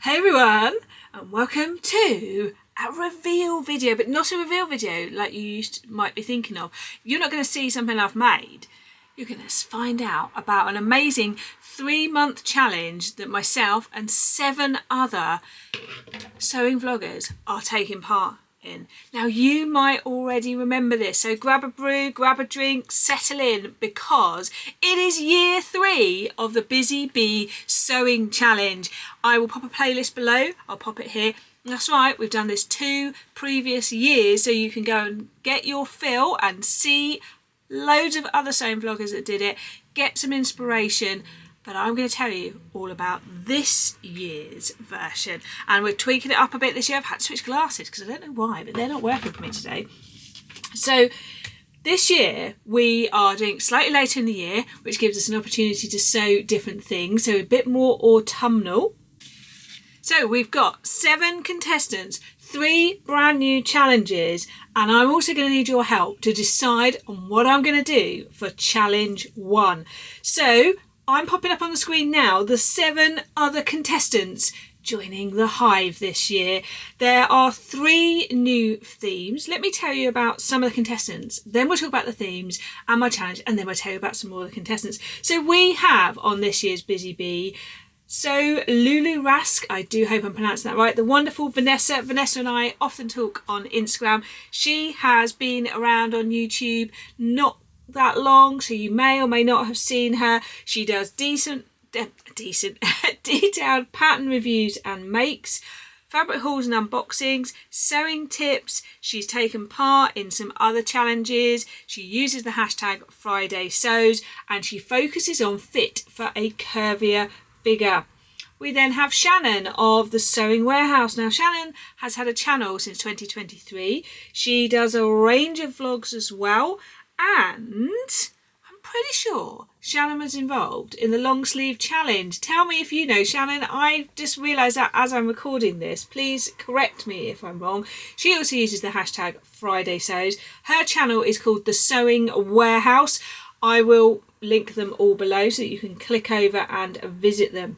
Hey everyone, and welcome to a reveal video, but not a reveal video like you might be thinking of. You're not going to see something I've made. You're going to find out about an amazing 3-month challenge that myself and 7 other sewing vloggers are taking part in. Now you might already remember this, so grab a brew, grab a drink, settle in, because it is year 3 of the Busy Bee Sewing Challenge. I will pop a playlist below, I'll pop it here. That's right, we've done this 2 previous years, so you can go and get your fill and see loads of other sewing vloggers that did it, get some inspiration. But I'm going to tell you all about this year's version, and we're tweaking it up a bit this year. I've had to switch glasses because I don't know why, but they're not working for me today. So this year we are doing slightly later in the year, which gives us an opportunity to sew different things, so a bit more autumnal. So we've got 7 contestants, 3 brand new challenges, and I'm also going to need your help to decide on what I'm going to do for challenge 1. So I'm popping up on the screen now the 7 other contestants joining the hive this year. There are 3 new themes. Let me tell you about some of the contestants, then we'll talk about the themes and my challenge, and then we'll tell you about some more of the contestants. So we have on this year's Busy Bee, so Lulu Rask, I do hope I'm pronouncing that right, the wonderful Vanessa. Vanessa and I often talk on Instagram. She has been around on YouTube, not that long, so you may or may not have seen her. She does decent detailed pattern reviews and makes, fabric hauls and unboxings, sewing tips. She's taken part in some other challenges. She uses the hashtag Friday Sews, and she focuses on fit for a curvier figure. We then have Shannon of the Sewing Warehouse. Now Shannon has had a channel since 2023. She does a range of vlogs as well, and I'm pretty sure Shannon was involved in the long sleeve challenge. Tell me if you know, Shannon. I just realised that as I'm recording this. Please correct me if I'm wrong. She also uses the hashtag Friday Sews. Her channel is called the Sewing Warehouse. I will link them all below so that you can click over and visit them.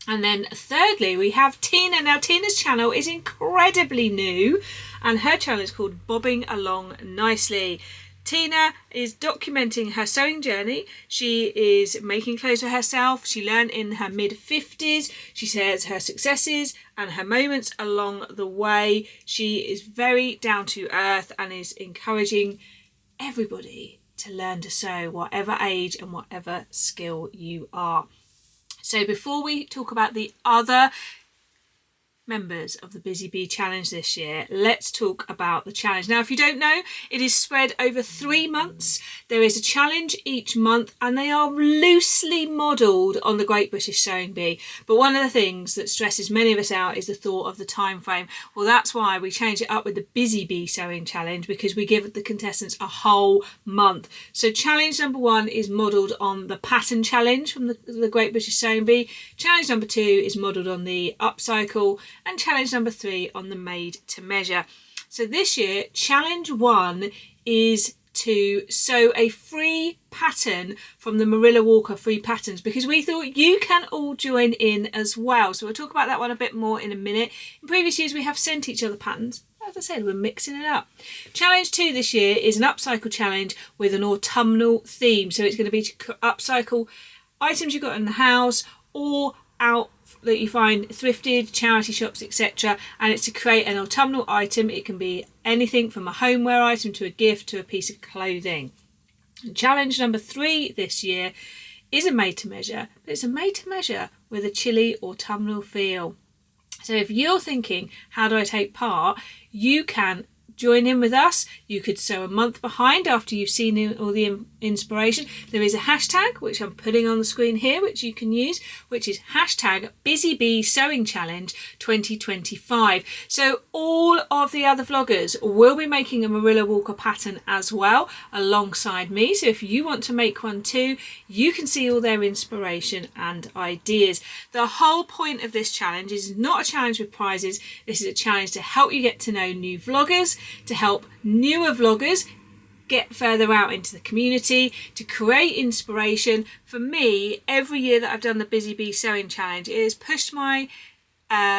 And then thirdly, we have Tina. Now Tina's channel is incredibly new, and her channel is called Bobbing Along Nicely. Tina is documenting her sewing journey. She is making clothes for herself. She learned in her mid-50s. She shares her successes and her moments along the way. She is very down to earth and is encouraging everybody to learn to sew, whatever age and whatever skill you are. So before we talk about the other members of the Busy Bee Challenge this year, let's talk about the challenge. Now, if you don't know, it is spread over 3 months. There is a challenge each month, and they are loosely modelled on the Great British Sewing Bee. But one of the things that stresses many of us out is the thought of the time frame. Well, that's why we change it up with the Busy Bee Sewing Challenge, because we give the contestants a whole month. So challenge number 1 is modelled on the pattern challenge from the Great British Sewing Bee. Challenge number 2 is modelled on the upcycle, and challenge number 3 on the made to measure. So this year, challenge 1 is to sew a free pattern from the Marilla Walker free patterns, because we thought you can all join in as well. So we'll talk about that one a bit more in a minute. In previous years, we have sent each other patterns. As I said, we're mixing it up. Challenge 2 this year is an upcycle challenge with an autumnal theme. So it's going to be to upcycle items you've got in the house or out that you find thrifted, charity shops, etc. And it's to create an autumnal item. It can be anything from a homeware item to a gift to a piece of clothing. And challenge number 3 this year is a made to measure, but it's a made to measure with a chilly autumnal feel. So if you're thinking, how do I take part? You can join in with us. You could sew a month behind after you've seen all the inspiration. There is a hashtag, which I'm putting on the screen here, which you can use, which is hashtag Busy Bee Sewing Challenge 2025. So all of the other vloggers will be making a Marilla Walker pattern as well alongside me. So if you want to make one too, you can see all their inspiration and ideas. The whole point of this challenge is not a challenge with prizes. This is a challenge to help you get to know new vloggers, to help newer vloggers get further out into the community, to create inspiration. For me, every year that I've done the Busy Bee Sewing Challenge, it has pushed my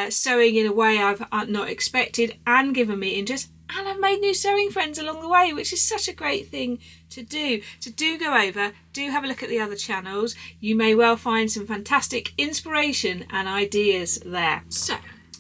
sewing in a way I've not expected and given me interest, and I've made new sewing friends along the way, which is such a great thing to do. So do go over, do have a look at the other channels. You may well find some fantastic inspiration and ideas there. So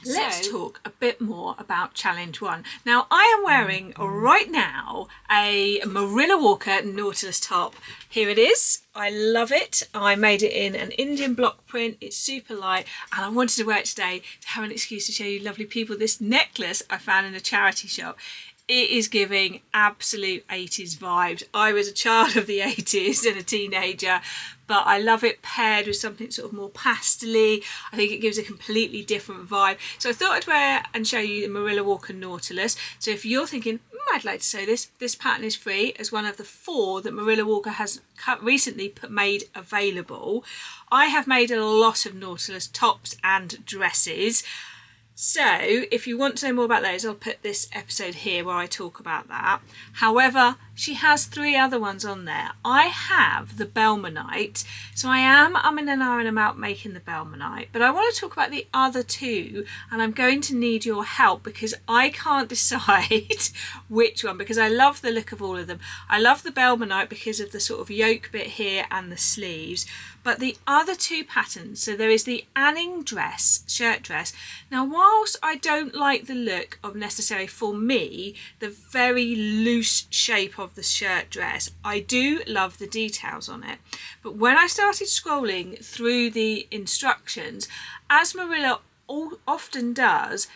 let's talk a bit more about challenge 1. Now I am wearing right now a Marilla Walker Nautilus top. Here it is. I love it. I made it in an Indian block print. It's super light and I wanted to wear it today to have an excuse to show you lovely people this necklace I found in a charity shop. It is giving absolute 80s vibes. I was a child of the 80s and a teenager, but I love it paired with something sort of more pastel-y. I think it gives a completely different vibe. So I thought I'd wear and show you the Marilla Walker Nautilus. So if you're thinking, I'd like to sew this pattern is free as one of the 4 that Marilla Walker has recently made available. I have made a lot of Nautilus tops and dresses. So if you want to know more about those, I'll put this episode here where I talk about that. However, she has 3 other ones on there. I have the Belmanite, so I am umming and ahhing about making the Belmanite, but I want to talk about the other 2, and I'm going to need your help because I can't decide which one, because I love the look of all of them. I love the Belmanite because of the sort of yoke bit here and the sleeves, but the other 2 patterns, so there is the Anning dress, shirt dress. Now whilst I don't like the look of necessarily, for me, the very loose shape of the shirt dress, I do love the details on it. But when I started scrolling through the instructions, as Marilla often does,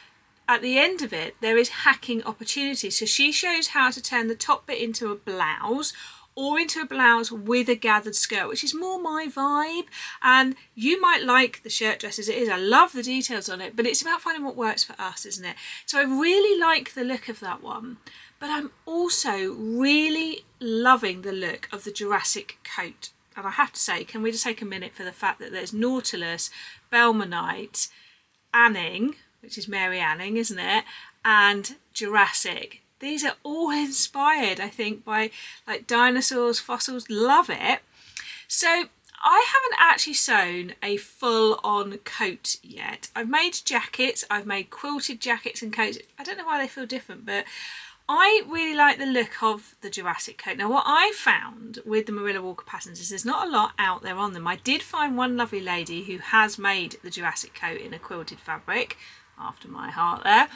at the end of it there is hacking opportunities. So she shows how to turn the top bit into a blouse, or into a blouse with a gathered skirt, which is more my vibe. And you might like the shirt dress as it is. I love the details on it, but it's about finding what works for us, isn't it? So I really like the look of that one, but I'm also really loving the look of the Jurassic coat. And I have to say, can we just take a minute for the fact that there's Nautilus, Belmanite, Anning, which is Mary Anning, isn't it? And Jurassic. These are all inspired, I think, by like dinosaurs, fossils. Love it. So I haven't actually sewn a full-on coat yet. I've made jackets, I've made quilted jackets and coats. I don't know why they feel different, but I really like the look of the Jurassic coat. Now what I found with the Marilla Walker patterns is there's not a lot out there on them. I did find one lovely lady who has made the Jurassic coat in a quilted fabric, after my heart there.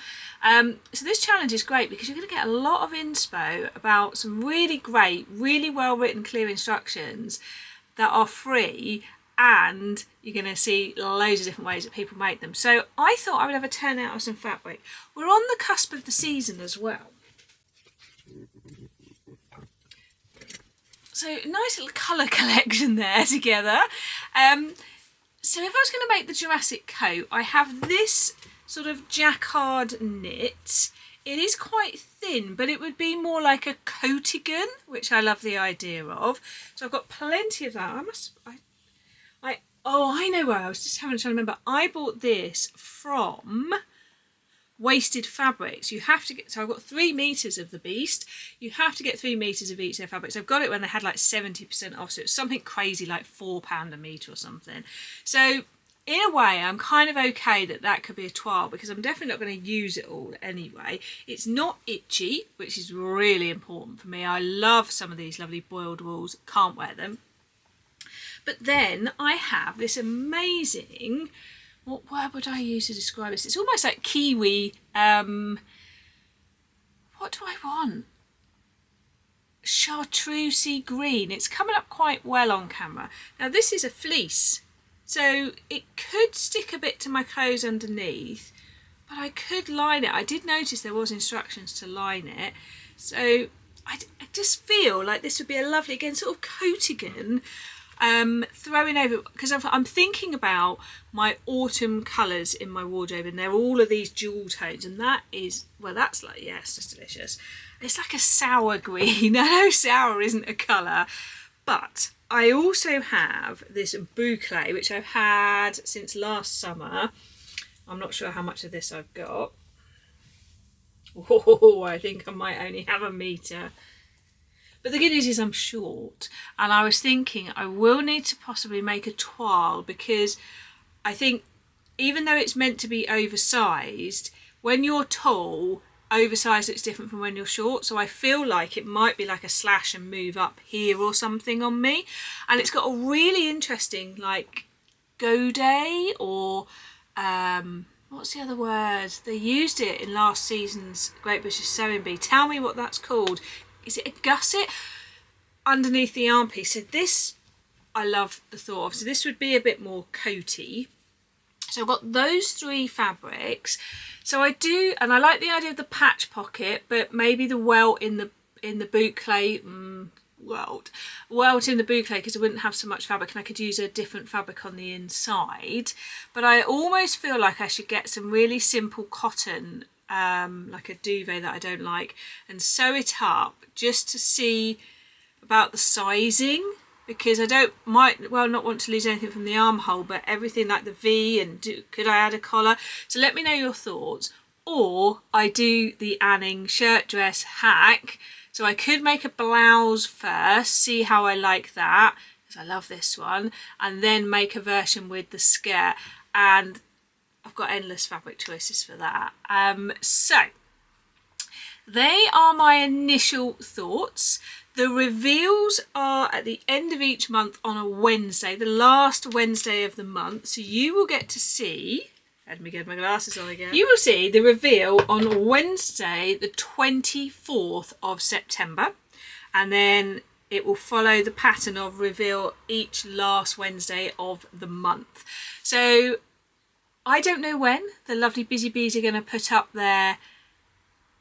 So this challenge is great because you're going to get a lot of inspo about some really great, really well written, clear instructions that are free, and you're going to see loads of different ways that people make them. So I thought I would have a turnout of some fabric. We're on the cusp of the season as well. So nice little colour collection there together. So if I was going to make the Jurassic coat, I have this sort of jacquard knit. It is quite thin, but it would be more like a coatigan, which I love the idea of. So I've got plenty of that. I know where I was just trying to remember. I bought this from Wasted Fabrics. You have to get, so I've got 3 meters of the beast. You have to get 3 meters of each of their fabrics. I've got it when they had like 70% off, so it's something crazy like £4 a metre or something. So in a way, I'm kind of okay that could be a toile because I'm definitely not going to use it all anyway. It's not itchy, which is really important for me. I love some of these lovely boiled wools, can't wear them. But then I have this amazing, what word would I use to describe this? It's almost like kiwi, what do I want? Chartreusey green. It's coming up quite well on camera. Now this is a fleece. So it could stick a bit to my clothes underneath, but I could line it. I did notice there was instructions to line it. So I just feel like this would be a lovely, again, sort of coatigan, throwing over, because I'm thinking about my autumn colours in my wardrobe, and they're all of these jewel tones, and that is, well, that's like, yeah, it's just delicious. It's like a sour green. I know sour isn't a colour, but I also have this boucle, which I've had since last summer. I'm not sure how much of this I've got. Oh, I think I might only have a metre. But the good news is I'm short. And I was thinking I will need to possibly make a toile because I think even though it's meant to be oversized, when you're tall, oversized looks different from when you're short. So I feel like it might be like a slash and move up here or something on me. And it's got a really interesting like godet or what's the other word? They used it in last season's Great British Sewing Bee. Tell me what that's called. Is it a gusset? Underneath the armpiece. So this, I love the thought of. So this would be a bit more coaty. So I've got those 3 fabrics. So I do, and I like the idea of the patch pocket, but maybe the welt in the boucle, welt in the boucle, because I wouldn't have so much fabric and I could use a different fabric on the inside. But I almost feel like I should get some really simple cotton, like a duvet that I don't like, and sew it up just to see about the sizing, because I might not want to lose anything from the armhole, but everything like the V, and could I add a collar? So let me know your thoughts. Or I do the Anning shirt dress hack. So I could make a blouse first, see how I like that, because I love this one, and then make a version with the skirt. And I've got endless fabric choices for that. So they are my initial thoughts. The reveals are at the end of each month on a Wednesday, the last Wednesday of the month. So you will get to see, let me get my glasses on again. You will see the reveal on Wednesday, the 24th of September. And then it will follow the pattern of reveal each last Wednesday of the month. So I don't know when the lovely Busy Bees are going to put up their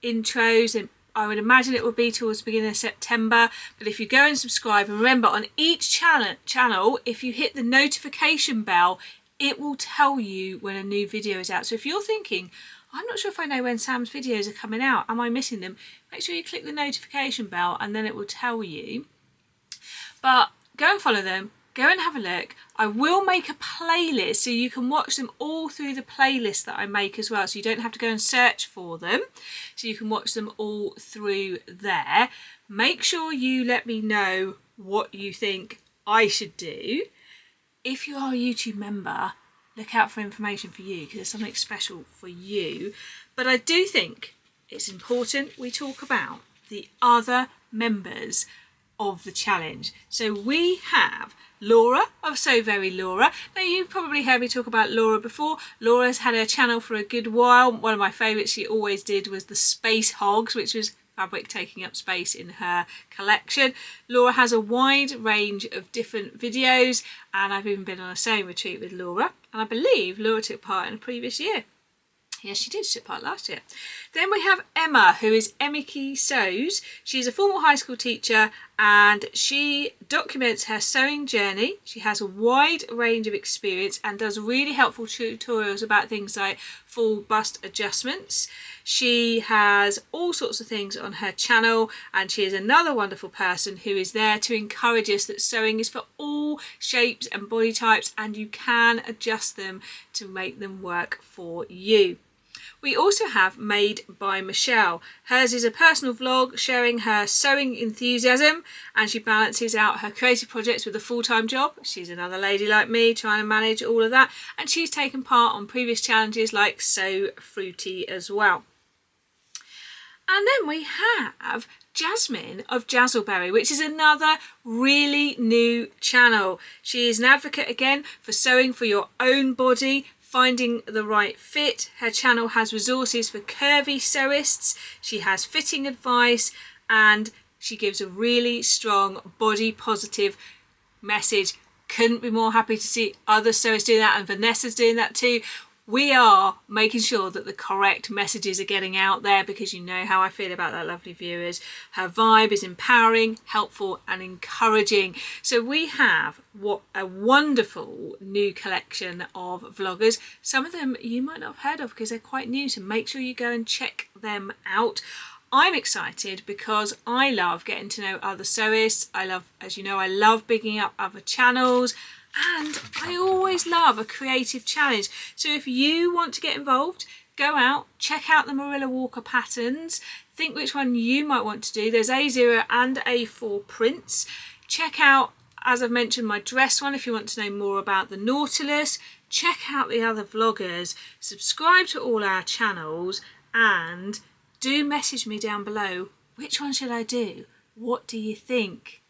intros, and I would imagine it will be towards the beginning of September. But if you go and subscribe, and remember on each channel, if you hit the notification bell, it will tell you when a new video is out. So if you're thinking, I'm not sure if I know when Sam's videos are coming out, am I missing them? Make sure you click the notification bell and then it will tell you. But go and follow them. Go and have a look. I will make a playlist so you can watch them all through the playlist that I make as well. So you don't have to go and search for them. So you can watch them all through there. Make sure you let me know what you think I should do. If you are a YouTube member, look out for information for you, because there's something special for you. But I do think it's important we talk about the other members of the challenge. So we have Laura of So Very Laura. Now you've probably heard me talk about Laura before. Laura's had her channel for a good while. One of my favourites she always did was the Space Hogs, which was fabric taking up space in her collection. Laura has a wide range of different videos, and I've even been on a sewing retreat with Laura, and I believe Laura took part in a previous year. Yes, she did. She took part last year. Then we have Emma, who is Emmyki Sews. She's a former high school teacher and she documents her sewing journey. She has a wide range of experience and does really helpful tutorials about things like full bust adjustments. She has all sorts of things on her channel, and she is another wonderful person who is there to encourage us that sewing is for all shapes and body types, and you can adjust them to make them work for you. We also have Made by Michelle. Hers is a personal vlog sharing her sewing enthusiasm, and she balances out her creative projects with a full-time job. She's another lady like me trying to manage all of that, and she's taken part on previous challenges like Sew Fruity as well. And then we have Jasmine of Jazzleberry, which is another really new channel. She is an advocate again for sewing for your own body, finding the right fit. Her channel has resources for curvy sewists. She has fitting advice, and she gives a really strong body positive message. Couldn't be more happy to see other sewists doing that, and Vanessa's doing that too. We are making sure that the correct messages are getting out there, because you know how I feel about that lovely viewers. Her vibe is empowering, helpful and encouraging. So we have what a wonderful new collection of vloggers. Some of them you might not have heard of because they're quite new, so make sure you go and check them out. I'm excited because I love getting to know other sewists. I love, as you know, I love bigging up other channels. And I always love a creative challenge. So if you want to get involved, go out, check out the Marilla Walker patterns, think which one you might want to do. There's A0 and A4 prints. Check out, as I've mentioned, my dress one if you want to know more about the Nautilus. check out the other vloggers, subscribe to all our channels, and do message me down below. Which one should I do? What do you think?